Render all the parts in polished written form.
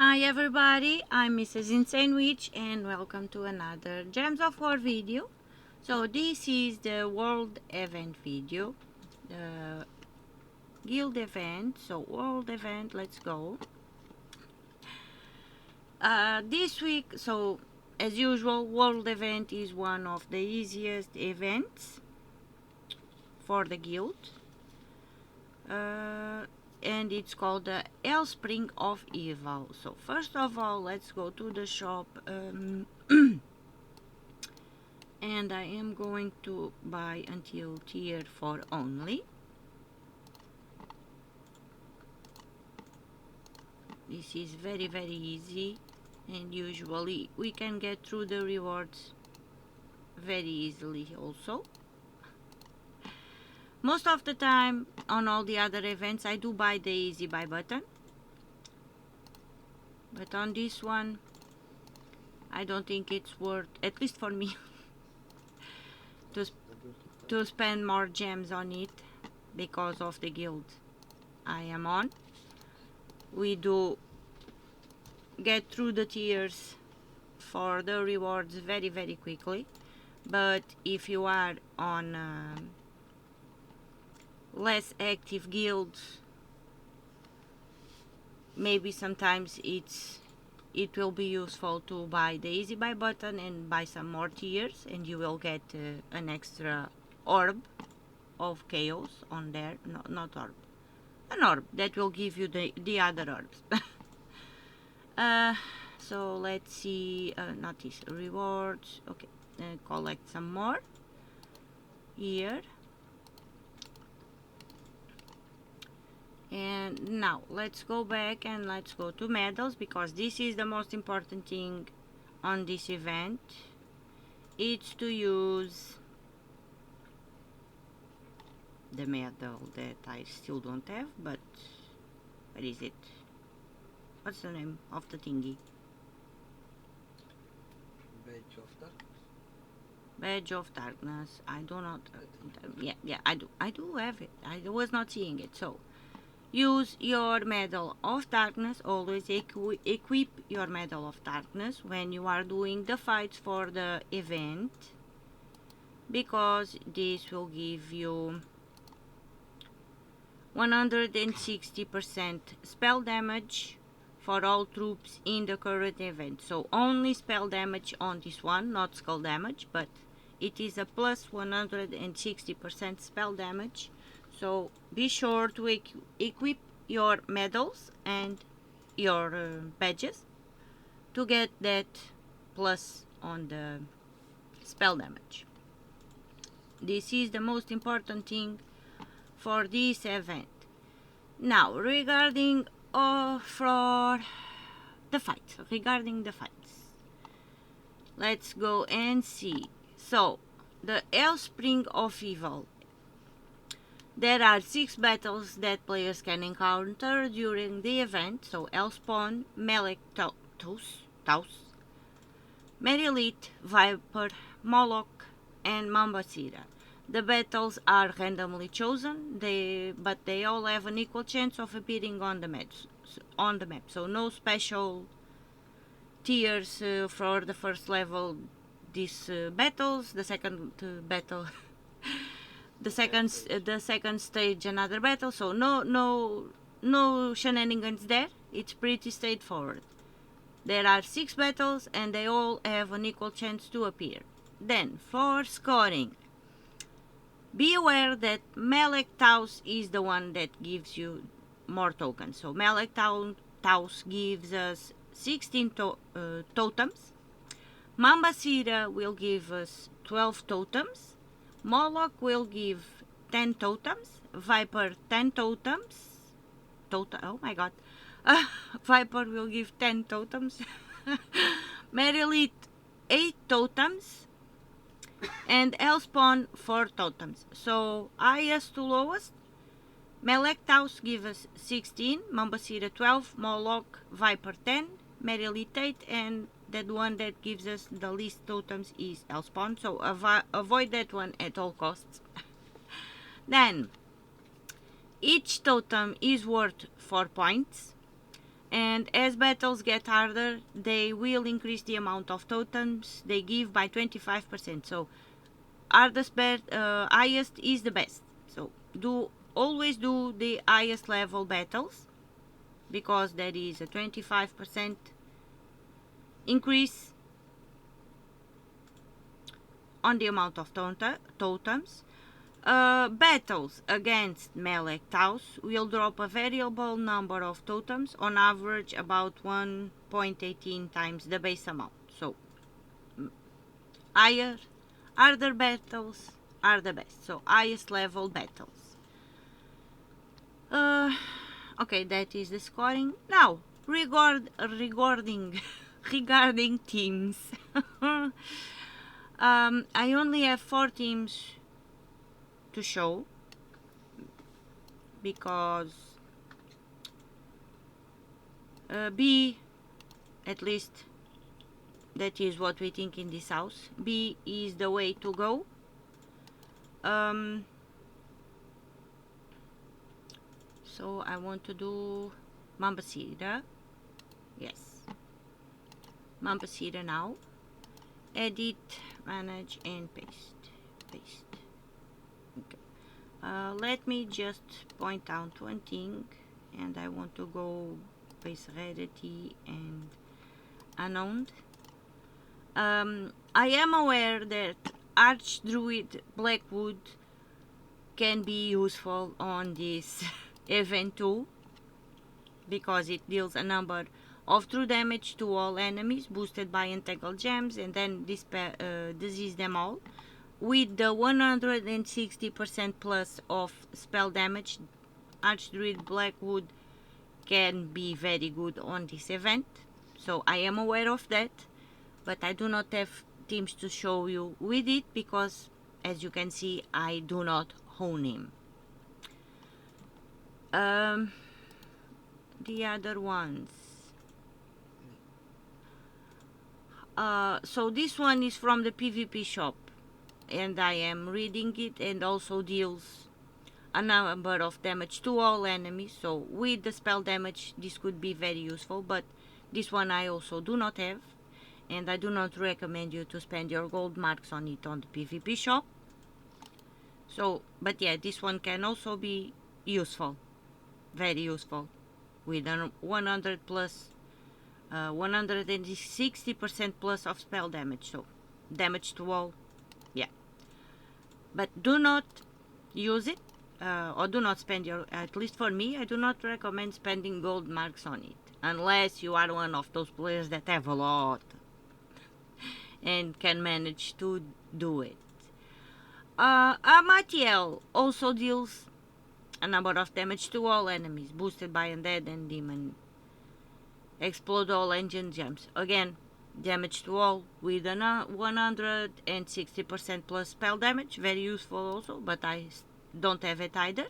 Hi everybody, I'm Mrs. Insane Witch and welcome to another Gems of War video. So this is the world event video, the guild event, so world event, let's go. This week, so as usual, world event is one of the easiest events for the guild. And it's called the Wellspring of Evil. So first of all, let's go to the shop, and I am going to buy until tier 4 only. This is very easy, and usually we can get through the rewards very easily also. Most of the time on all the other events I do buy the easy buy button, but on this one I don't think it's worth, at least for me, to spend more gems on it because of the guild I am on. We do get through the tiers for the rewards very quickly, but if you are on less active guilds, maybe sometimes it will be useful to buy the easy buy button and buy some more tiers, and you will get an extra orb of chaos on there. No, not orb, an orb that will give you the other orbs. So let's see, not this, rewards, okay, collect some more here. And now let's go back and let's go to medals, because this is the most important thing on this event. It's to use the medal that I still don't have, but where is it? What's the name of the thingy? Badge of Darkness. Badge of Darkness. I do not. Yeah, I do have it. I was not seeing it. So use your Medal of Darkness. Always equip your Medal of Darkness when you are doing the fights for the event, because this will give you 160% spell damage for all troops in the current event. So only spell damage on this one, not skull damage, but it is a plus 160% spell damage. So be sure to equip your medals and your badges to get that plus on the spell damage. This is the most important thing for this event. Now regarding for the fights, let's go and see. So the Wellspring of Evil. There are 6 battles that players can encounter during the event. So Hellspawn, Melek Tauss, Marilith, Viper, Moloch, and Mambasira. The battles are randomly chosen, but they all have an equal chance of appearing on the map. So no special tiers for the first level. These battles, the second battle. The second stage, another battle. So no shenanigans there. It's pretty straightforward. There are 6 battles and they all have an equal chance to appear. Then for scoring, be aware that Melek Tauss is the one that gives you more tokens. So Melek Tauss gives us 16 totems. Mambasira will give us 12 totems. Moloch will give 10 totems, Viper 10 totems, oh my god, Viper will give 10 totems, Marilith 8 totems, and Hellspawn 4 totems. So highest to lowest, Melek Tauss gives us 16, Mambasira 12, Moloch, Viper 10, Marilith 8, and that one that gives us the least totems is Hellspawn, so avoid that one at all costs. Then each totem is worth 4 points. And as battles get harder, they will increase the amount of totems they give by 25%. So highest is the best. So always do the highest level battles, because there is a 25% increase on the amount of totems. Battles against Melek Tauss will drop a variable number of totems, on average about 1.18 times the base amount. So harder battles are the best. So highest level battles. Okay, that is the scoring. Now regarding teams. I only have 4 teams to show, because B, at least that is what we think in this house, B is the way to go. So I want to do Mambasira. Yes, Mambasira now. Edit, manage, and paste. Okay. Let me just point out one thing, and I want to go base rarity and unknown. I am aware that Archdruid Blackwood can be useful on this Evento, because it deals a number of true damage to all enemies, boosted by entangled gems, and then disease them all. With the 160% plus of spell damage, Archdruid Blackwood can be very good on this event. So I am aware of that, but I do not have teams to show you with it, because as you can see, I do not own him. The other ones. So this one is from the PvP shop, and I am reading it, and also deals a number of damage to all enemies. So with the spell damage, this could be very useful, but this one I also do not have, and I do not recommend you to spend your gold marks on it on the PvP shop. So, but yeah, this one can also be useful, very useful, with a 100 plus 160% plus of spell damage, so damage to all. Yeah, but do not use it, or do not spend your, at least for me, I do not recommend spending gold marks on it, unless you are one of those players that have a lot and can manage to do it. Amatiel also deals a number of damage to all enemies, boosted by undead and demon. Explode all engine gems. Again, damage to all with a 160% plus spell damage. Very useful also, but I don't have it either.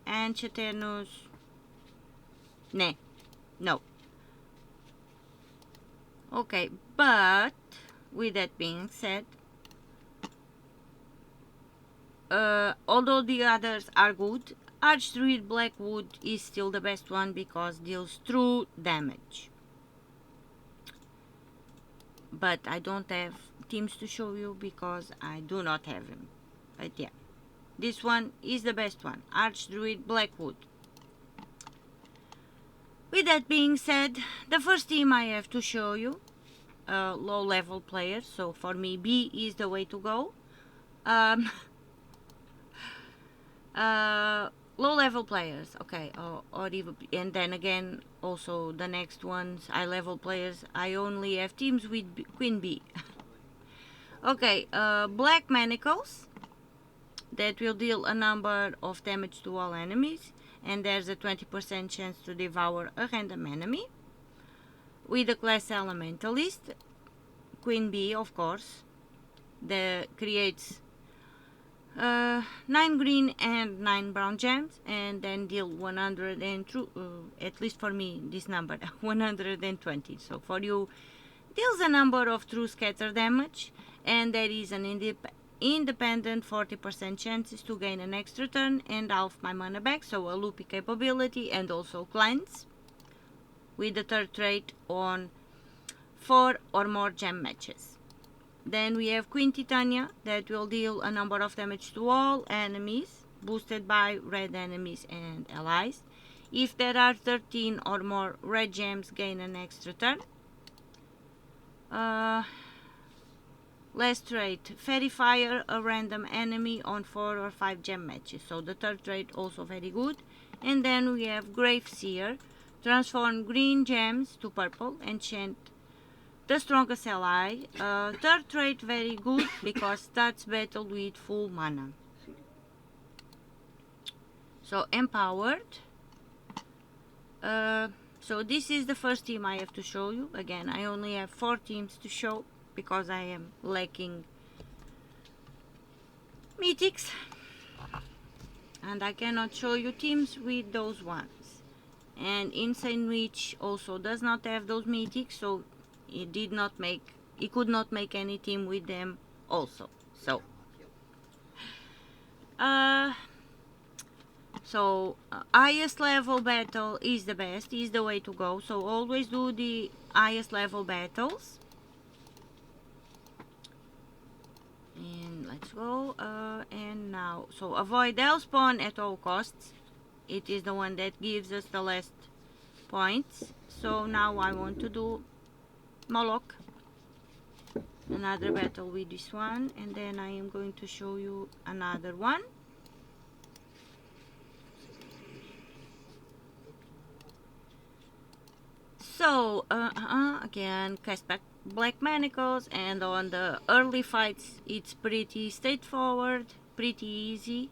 And Chaternus. No. Okay, but with that being said, although the others are good, Archdruid Blackwood is still the best one, because deals true damage. But I don't have teams to show you, because I do not have him. But yeah, this one is the best one, Archdruid Blackwood. With that being said, the first team I have to show you, low level players. So for me, B is the way to go. Low level players, okay, or even, and then again also the next ones, high level players. I only have teams with Queen B. Okay, Black Manacles, that will deal a number of damage to all enemies, and there's a 20% chance to devour a random enemy. With the class Elementalist, Queen B, of course, that creates 9 green and 9 brown gems, and then deal 100 and at least for me this number 120. So for you, deals a number of true scatter damage, and there is an independent 40% chances to gain an extra turn and half my mana back, so a loopy capability, and also cleanse. with the third trait on 4 or more gem matches. Then we have Queen Titania that will deal a number of damage to all enemies, boosted by red enemies and allies. If there are 13 or more red gems, gain an extra turn. Last trait, Fairy Fire a random enemy on 4 or 5 gem matches. So the third trait also very good. And then we have Grave Seer, transform green gems to purple, enchant the strongest ally. Third trait very good because starts battle with full mana. So empowered. So this is the first team I have to show you. Again, I only have 4 teams to show because I am lacking mythics, and I cannot show you teams with those ones. And Insane Witch also does not have those mythics, so he could not make any team with them also. So highest level battle is the best, is the way to go. So always do the highest level battles. And let's go. And now, so avoid Hellspawn at all costs. It is the one that gives us the last points. So now I want to do Moloch. Another battle with this one, and then I am going to show you another one. So again, cast back Black Manacles, and on the early fights it's pretty straightforward, pretty easy.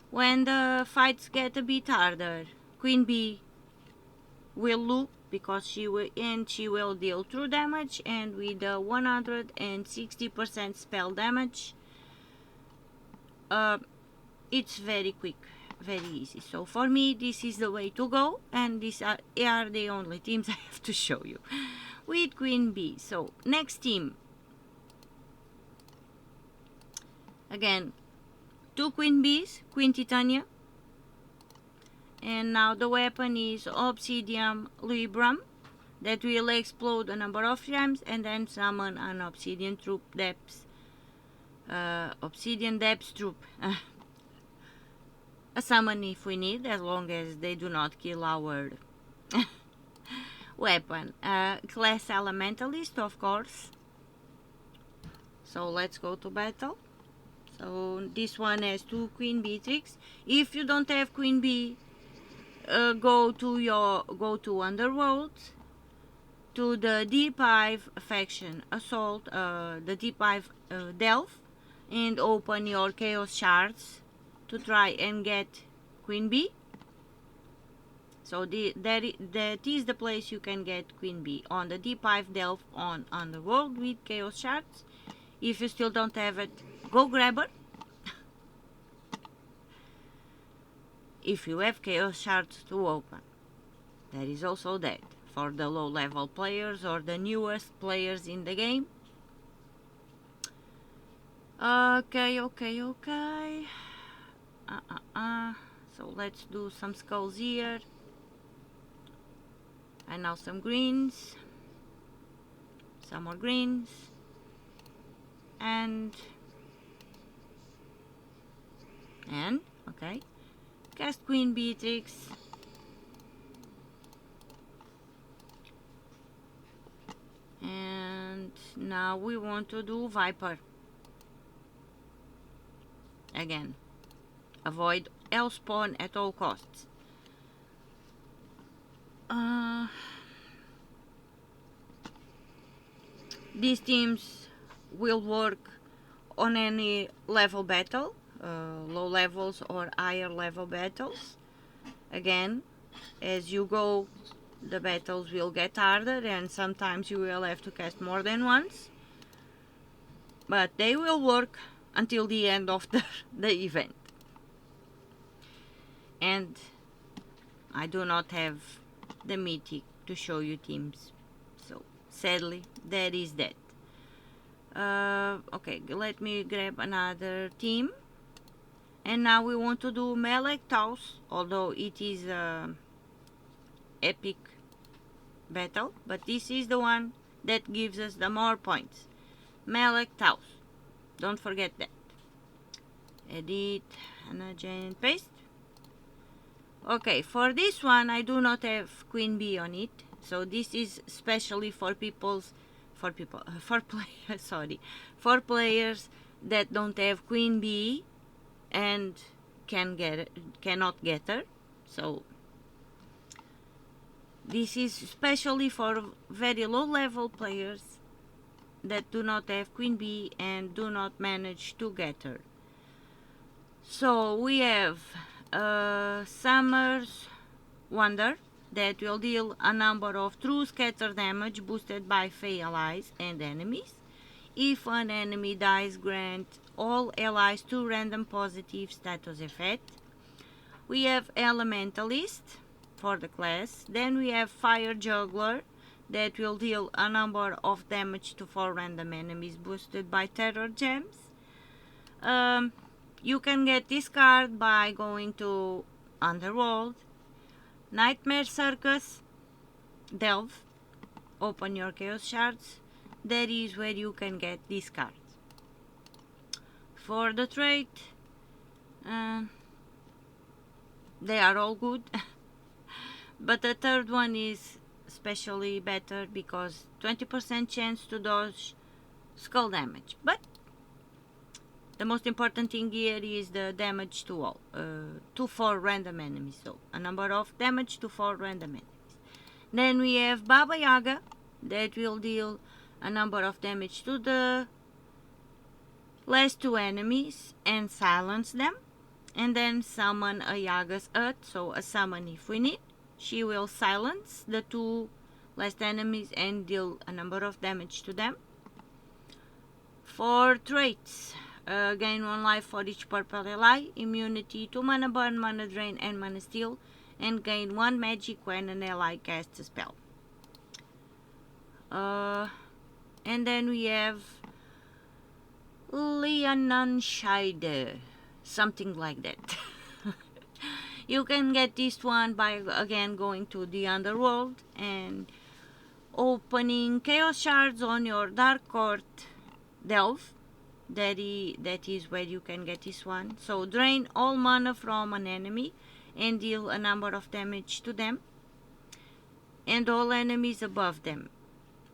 When the fights get a bit harder, Queen Bee will loop because she will deal true damage, and with the 160% spell damage, it's very quick, very easy. So for me, this is the way to go, and these are the only teams I have to show you with Queen Bee. So next team, again, 2 Queen Bees, Queen Titania, and now the weapon is Obsidian Libram that will explode a number of gems and then summon an Obsidian Depths troop. A summon if we need, as long as they do not kill our weapon. Class Elementalist, of course. So let's go to battle. So this one has 2 Queen Bee tricks. If you don't have Queen Bee, go to Underworld, to the Deep Hive faction assault, the Deep Hive Delve, and open your Chaos Shards to try and get Queen Bee. So that is the place you can get Queen Bee, on the Deep Hive Delve on Underworld with Chaos Shards. If you still don't have it, go grab her. If you have Chaos Shards to open, there is also that for the low level players or the newest players in the game. Okay. So let's do some skulls here, and now some greens, some more greens, and okay, cast Queen Beatrix, and now we want to do Viper again. Avoid Hellspawn at all costs. These teams will work on any level battle, low levels or higher level battles. Again, as you go, the battles will get harder, and sometimes you will have to cast more than once, but they will work until the end of the event. And I do not have the mythic to show you teams, so sadly that is that. Okay, let me grab another team, and now we want to do Melek Tauss, although it is epic battle, but this is the one that gives us the more points. Melek Tauss. Don't forget that. Edit, and paste. Okay, for this one I do not have Queen Bee on it, so this is specially for players that don't have Queen Bee and cannot get her. So this is especially for very low level players that do not have Queen Bee and do not manage to get her. So we have Summer's Wonder that will deal a number of true scatter damage boosted by Fey allies and enemies. If an enemy dies, grant all allies 2 random positive status effect. We have Elementalist for the class. Then we have Fire Juggler that will deal a number of damage to 4 random enemies boosted by Terror Gems. You can get this card by going to Underworld, Nightmare Circus, Delve, open your Chaos Shards. That is where you can get this card. For the trait, they are all good, but the third one is especially better because 20% chance to dodge skull damage. But the most important thing here is the damage to all, to 4 random enemies. So a number of damage to 4 random enemies. Then we have Baba Yaga that will deal a number of damage to the last 2 enemies and silence them. And then summon a Yaga's Hut, so a summon if we need. She will silence the 2 last enemies and deal a number of damage to them. For traits, gain 1 life for each purple ally, immunity to mana burn, mana drain and mana steal, and gain 1 magic when an ally casts a spell. And then we have Leonunshide, something like that. You can get this one by again going to the Underworld and opening Chaos Shards on your Dark Court Delve. That is where you can get this one. So drain all mana from an enemy and deal a number of damage to them and all enemies above them.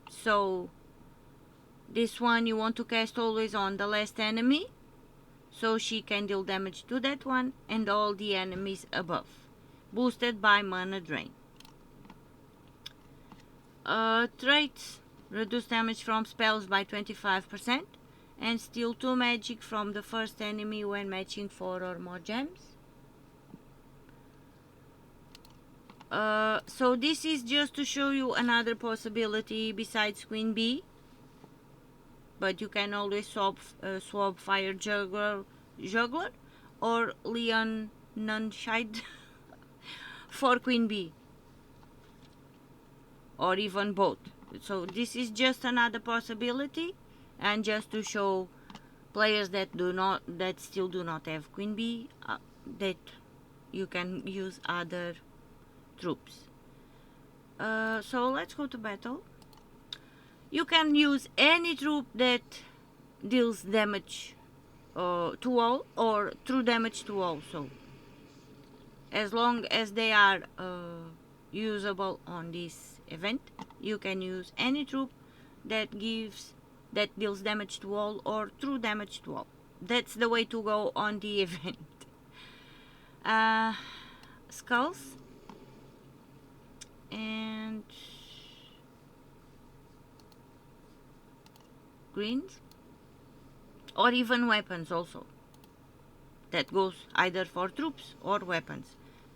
So this one you want to cast always on the last enemy, so she can deal damage to that one and all the enemies above, boosted by mana drain. Traits, reduce damage from spells by 25% and steal 2 magic from the first enemy when matching 4 or more gems. So this is just to show you another possibility besides Queen Bee, but you can always swap Fire Juggler or Leonunshide for Queen Bee, or even both. So this is just another possibility, and just to show players that still do not have Queen Bee, that you can use other troops. So let's go to battle. You can use any troop that deals damage to all or true damage to all. So as long as they are usable on this event, you can use any troop that deals damage to all or true damage to all. That's the way to go on the event. Skulls and greens, or even weapons also. That goes either for troops or weapons.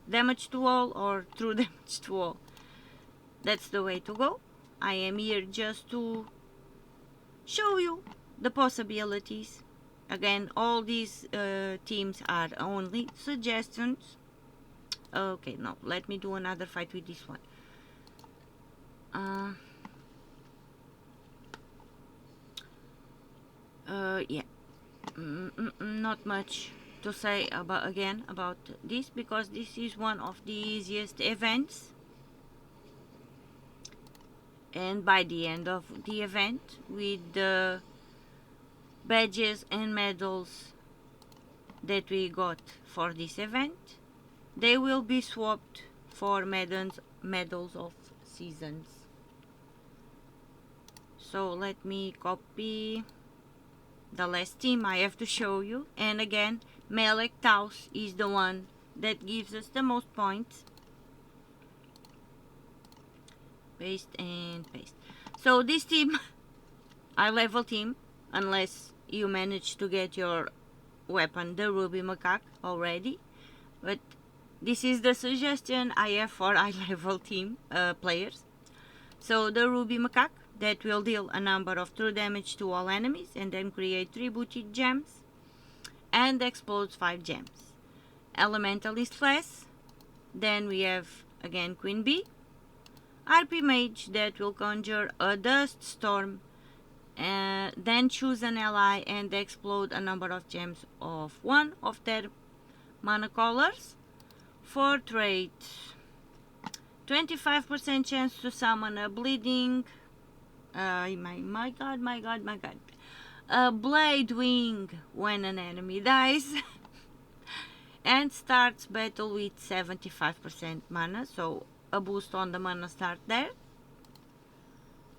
Damage to all or true damage to all. That's the way to go. I am here just to show you the possibilities. Again, all these teams are only suggestions. Okay, now let me do another fight with this one. Yeah, not much to say about this, because this is one of the easiest events and by the end of the event, with the badges and medals that we got for this event, they will be swapped for medals of seasons. So let me copy the last team I have to show you, and again, Melek Tauss is the one that gives us the most points. Paste and paste. So this team, our level team, unless you manage to get your weapon, the Ruby Macaque, already, but this is the suggestion I have for our level team players. So the Ruby Macaque, that will deal a number of true damage to all enemies and then create 3 booted gems and explodes 5 gems. Elementalist class, then we have again Queen Bee, RP Mage that will conjure a dust storm, then choose an ally and explode a number of gems of one of their mana colors. For trait, 25% chance to summon a bleeding, my god, a blade wing when an enemy dies, and starts battle with 75% mana, so a boost on the mana start there.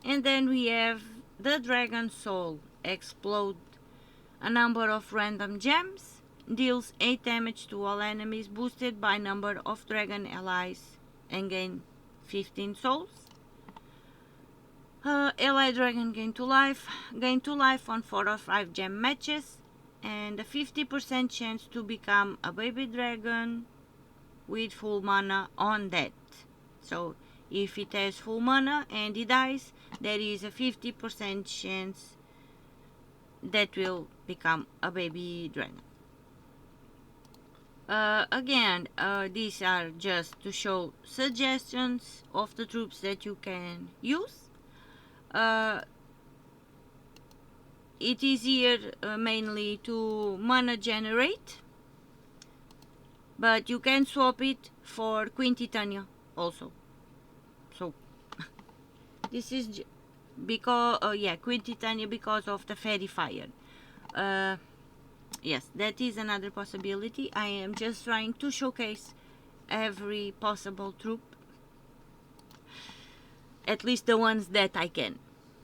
And then we have the Dragon Soul, explode a number of random gems, deals 8 damage to all enemies boosted by number of dragon allies, and gain 15 souls. Ally dragon gain 2 life on 4 or 5 gem matches, and a 50% chance to become a baby dragon with full mana on death. So if it has full mana and it dies, there is a 50% chance that will become a baby dragon. Again, these are just to show suggestions of the troops that you can use. It is here mainly to mana generate, but you can swap it for Queen Titania also. So this is because Queen Titania because of the Fairy Fire. Yes, that is another possibility. I am just trying to showcase every possible troop, at least the ones that I can.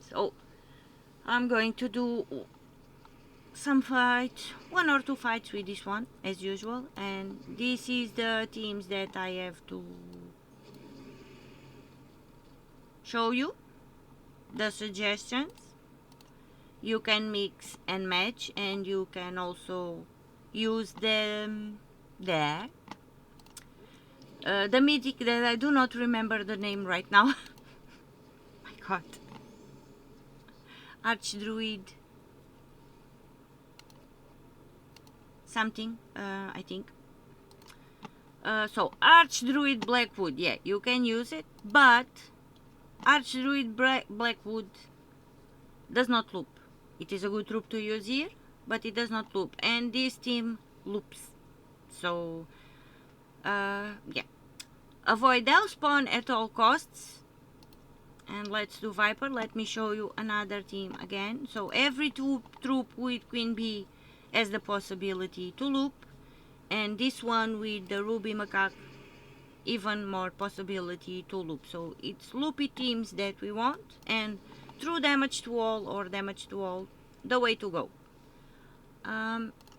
So I'm going to do some fights, 1 or 2 fights with this one as usual, and this is the teams that I have to show you, the suggestions. You can mix and match, and you can also use them there. The mythic that I do not remember the name right now. My god. Archdruid something, I think. So Archdruid Blackwood, yeah, you can use it, but Archdruid Blackwood does not loop. It is a good troop to use here, but it does not loop, and this team loops. So yeah, avoid Hellspawn at all costs. And let's do Viper. Let me show you another team again. So every troop with Queen Bee has the possibility to loop, and this one with the Ruby Macaque, even more possibility to loop. So it's loopy teams that we want, and true damage to all or damage to all, the way to go.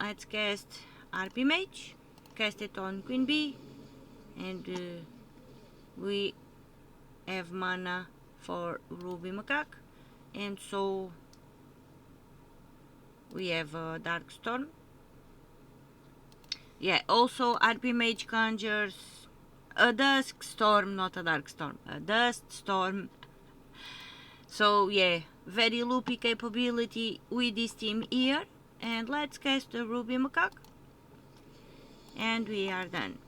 Let's cast RP Mage, cast it on Queen Bee, and we have mana for Ruby Macaque, and so we have a Dark Storm. Yeah, also RP Mage conjures a Dusk Storm, not a Dark Storm, a Dust Storm. So yeah, very loopy capability with this team here. And let's cast the Ruby Macaque, and we are done.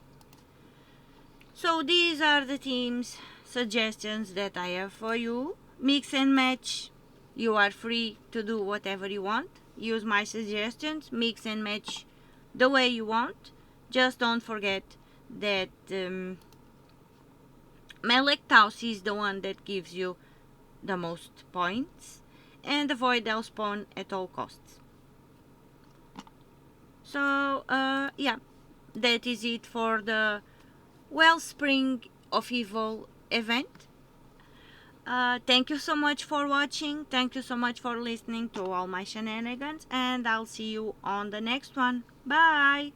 So these are the teams suggestions that I have for you. Mix and match, you are free to do whatever you want. Use my suggestions, mix and match the way you want. Just don't forget that Melek Tauss is the one that gives you the most points and avoid Hellspawn at all costs. So yeah, that is it for the Wellspring of Evil event. Thank you so much for watching. Thank you so much for listening to all my shenanigans, and I'll see you on the next one. Bye!